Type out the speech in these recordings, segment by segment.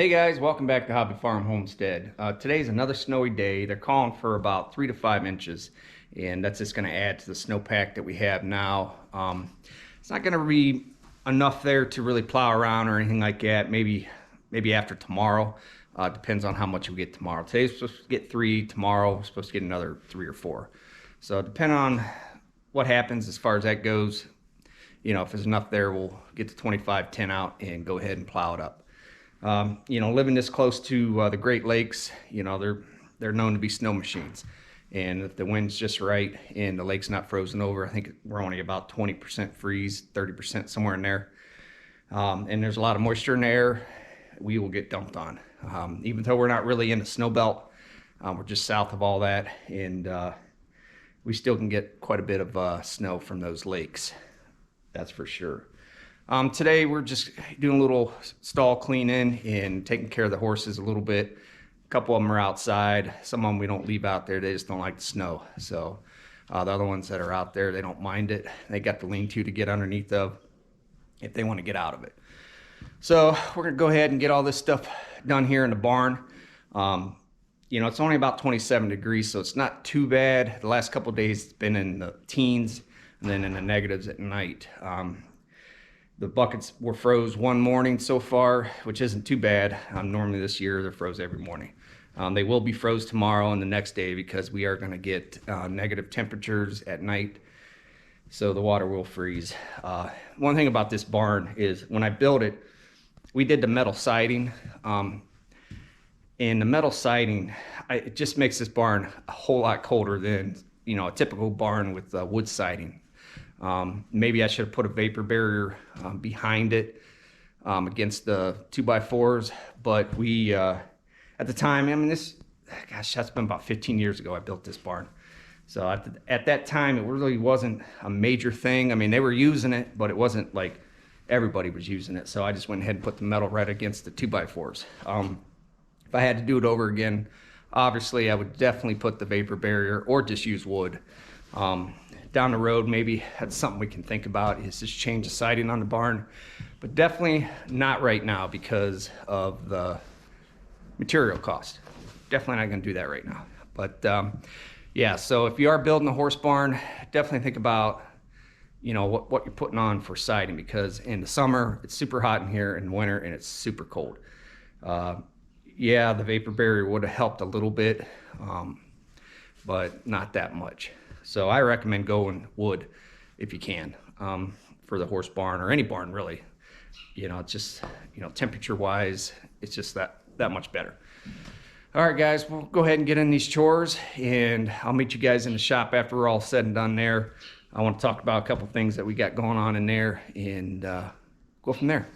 Hey guys, welcome back to Hobby Farm Homestead. Today's another snowy day. They're calling for about 3 to 5 inches, and that's just going to add to the snowpack that we have now. It's not going to be enough there to really plow around or anything like that. Maybe after tomorrow. Depends on how much we get tomorrow. Today's supposed to get 3. Tomorrow we're supposed to get another 3 or 4. So depending on what happens as far as that goes, you know, if there's enough there, we'll get the 25-10 out and go ahead and plow it up. You know, living this close to the Great Lakes, you know, they're known to be snow machines. And if the wind's just right and the lake's not frozen over, I think we're only about 20% freeze, 30% somewhere in there. And there's a lot of moisture in the air, we will get dumped on. Even though we're not really in the snow belt, we're just south of all that, and we still can get quite a bit of snow from those lakes, that's for sure. Today we're just doing a little stall cleaning and taking care of the horses a little bit. A couple of them are outside. Some of them we don't leave out there. They just don't like the snow. So the other ones that are out there, they don't mind it. They got the lean-to get underneath of if they want to get out of it. So we're going to go ahead and get all this stuff done here in the barn. You know, it's only about 27 degrees, so it's not too bad. The last couple of days it's been in the teens and then in the negatives at night. The buckets were froze one morning so far, which isn't too bad. Normally this year they're froze every morning. They will be froze tomorrow and the next day because we are going to get negative temperatures at night, so the water will freeze. One thing about this barn is when I built it, we did the metal siding, and the metal siding, it just makes this barn a whole lot colder than, you know, a typical barn with wood siding. Maybe I should have put a vapor barrier behind it against the 2x4s, but we at the time, I mean, that's been about 15 years ago I built this barn. So at that time it really wasn't a major thing. I mean, they were using it, but it wasn't like everybody was using it. So I just went ahead and put the metal right against the 2x4s. If I had to do it over again, obviously I would definitely put the vapor barrier or just use wood. Down the road, maybe that's something we can think about, is just change the siding on the barn, but definitely not right now because of the material cost. Definitely not going to do that right now. But yeah, so if you are building a horse barn, definitely think about, you know, what you're putting on for siding, because in the summer it's super hot in here, in winter and it's super cold. Yeah, the vapor barrier would have helped a little bit, but not that much. So I recommend going wood if you can, for the horse barn or any barn really. You know, it's just, you know, temperature wise, it's just that much better. All right guys, we'll go ahead and get in these chores, and I'll meet you guys in the shop after we're all said and done there. I want to talk about a couple things that we got going on in there and go from there.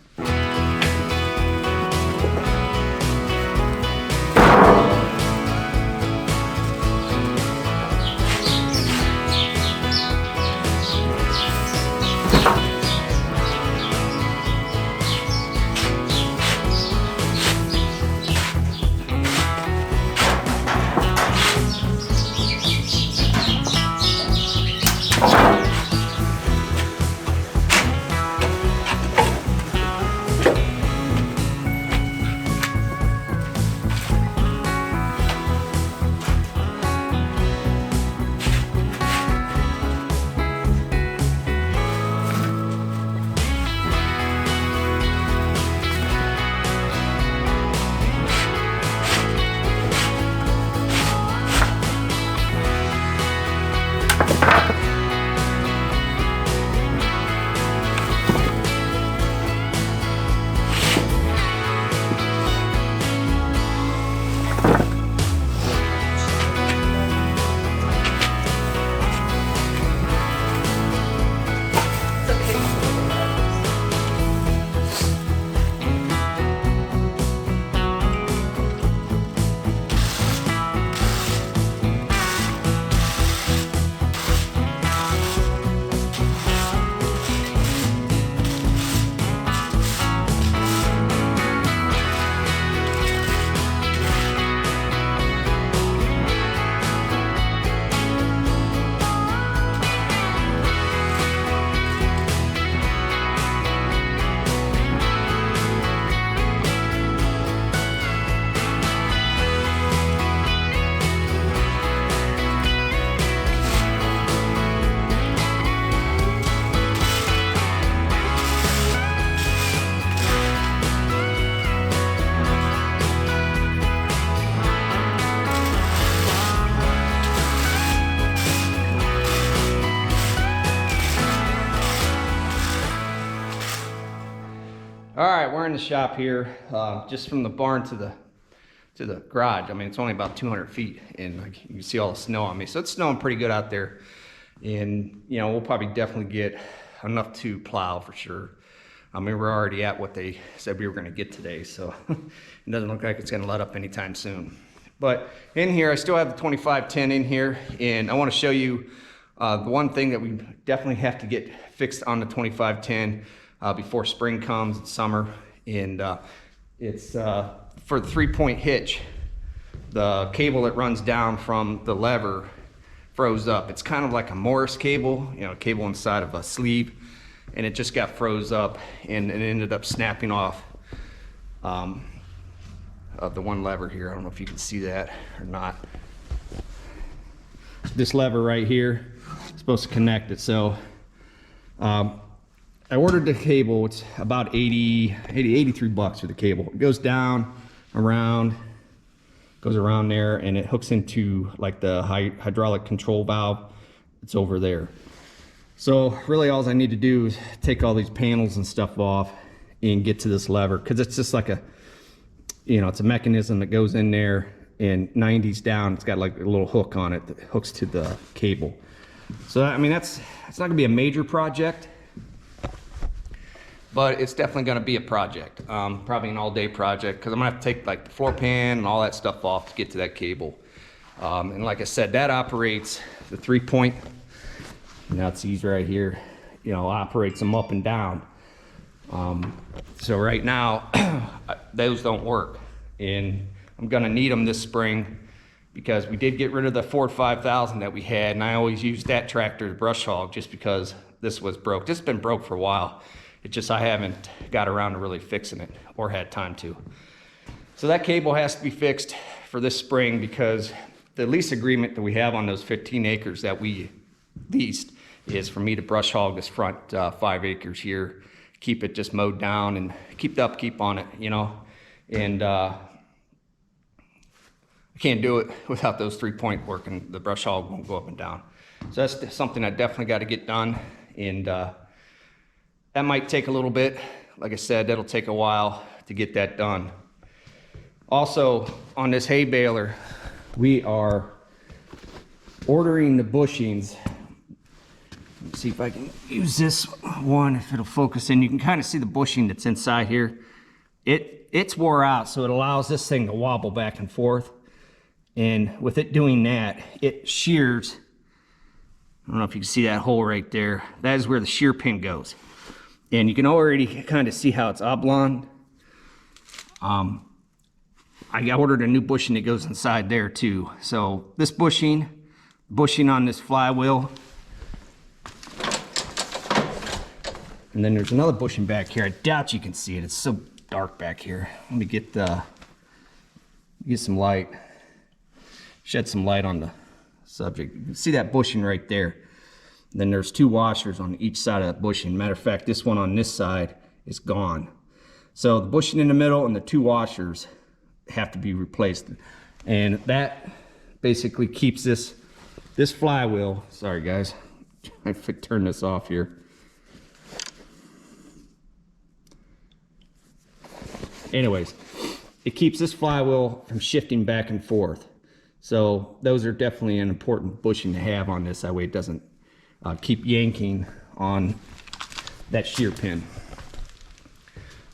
All right, we're in the shop here, just from the barn to the garage. I mean, it's only about 200 feet, and like, you can see all the snow on me. So it's snowing pretty good out there, and you know, we'll probably definitely get enough to plow for sure. I mean, we're already at what they said we were going to get today, so it doesn't look like it's going to let up anytime soon. But in here, I still have the 2510 in here, and I want to show you the one thing that we definitely have to get fixed on the 2510 before spring comes and summer, and it's for the 3-point hitch. The cable that runs down from the lever froze up. It's kind of like a Morris cable, you know, a cable inside of a sleeve, and it just got froze up, and it ended up snapping off of the one lever here. I don't know if you can see that or not. This lever right here is supposed to connect it. So I ordered the cable. It's about 83 bucks for the cable. It goes down, around, goes around there, and it hooks into like the hydraulic control valve. It's over there. So really all I need to do is take all these panels and stuff off and get to this lever, because it's just like a, you know, it's a mechanism that goes in there, and 90's down, it's got like a little hook on it that hooks to the cable. So I mean, it's not gonna be a major project, but it's definitely gonna be a project. Probably an all-day project, because I'm gonna have to take like the floor pan and all that stuff off to get to that cable. And like I said, that operates the 3-point. Now it's these right here, you know, operates them up and down. So right now, those don't work, and I'm gonna need them this spring, because we did get rid of the Ford 5000 that we had, and I always used that tractor to brush hog just because this was broke. This has been broke for a while. It's just I haven't got around to really fixing it or had time to. So that cable has to be fixed for this spring, because the lease agreement that we have on those 15 acres that we leased is for me to brush hog this front 5 acres here, keep it just mowed down and keep the upkeep on it, you know. And I can't do it without those 3-point working. The brush hog won't go up and down. So that's something I definitely got to get done, and that might take a little bit. Like I said, that'll take a while to get that done. Also, on this hay baler, we are ordering the bushings. Let's see if I can use this one, if it'll focus in. You can kind of see the bushing that's inside here. It's wore out, so it allows this thing to wobble back and forth. And with it doing that, it shears. I don't know if you can see that hole right there. That is where the shear pin goes. And you can already kind of see how it's oblong. I ordered a new bushing that goes inside there too. So this bushing on this flywheel. And then there's another bushing back here. I doubt you can see it. It's so dark back here. Let me get some light. Shed some light on the subject. You can see that bushing right there. And then there's 2 washers on each side of that bushing. Matter of fact, this one on this side is gone. So the bushing in the middle and the 2 washers have to be replaced. And that basically keeps this flywheel, sorry guys, I could turn this off here. Anyways, it keeps this flywheel from shifting back and forth. So those are definitely an important bushing to have on this. That way it doesn't keep yanking on that shear pin.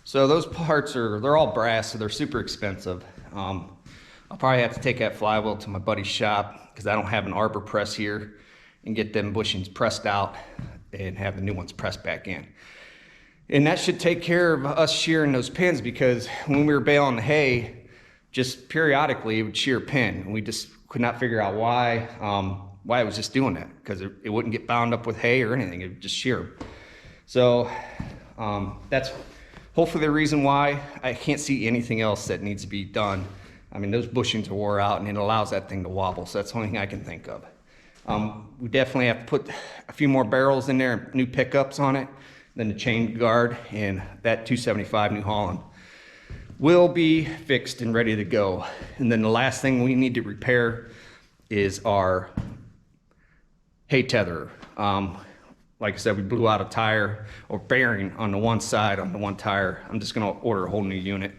So those parts they're all brass, so they're super expensive. I'll probably have to take that flywheel to my buddy's shop, because I don't have an arbor press here, and get them bushings pressed out and have the new ones pressed back in. And that should take care of us shearing those pins, because when we were baling the hay, just periodically it would shear a pin, and we just could not figure out why it was just doing that, because it wouldn't get bound up with hay or anything. It would just shear. So that's hopefully the reason why. I can't see anything else that needs to be done. I mean, those bushings are wore out, and it allows that thing to wobble. So that's the only thing I can think of. We definitely have to put a few more barrels in there, new pickups on it, then the chain guard, and that 275 New Holland will be fixed and ready to go. And then the last thing we need to repair is our hay tether. like I said, we blew out a tire or bearing on the one side on the one tire. I'm just gonna order a whole new unit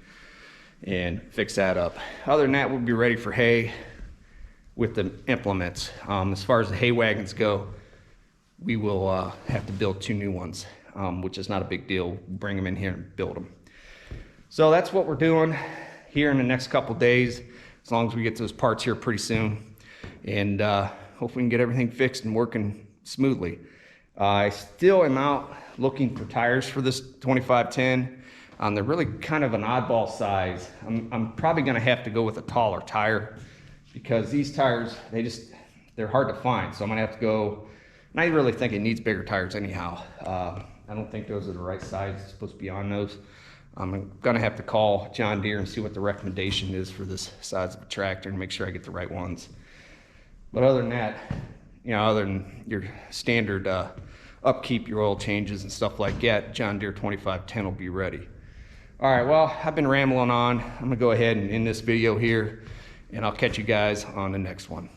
and fix that up. Other than that, we'll be ready for hay with the implements. As far as the hay wagons go, we will have to build 2 new ones, which is not a big deal. We'll bring them in here and build them. So that's what we're doing here in the next couple days, as long as we get those parts here pretty soon. And hope we can get everything fixed and working smoothly. I still am out looking for tires for this 2510. They're really kind of an oddball size. I'm probably gonna have to go with a taller tire because these tires, they're hard to find. So I'm gonna have to go, and I really think it needs bigger tires anyhow. I don't think those are the right size. It's supposed to be on those. I'm gonna have to call John Deere and see what the recommendation is for this size of a tractor and make sure I get the right ones. But other than that, other than your standard upkeep, your oil changes and stuff like that, John Deere 2510 will be ready. All right, well, I've been rambling on. I'm gonna go ahead and end this video here, and I'll catch you guys on the next one.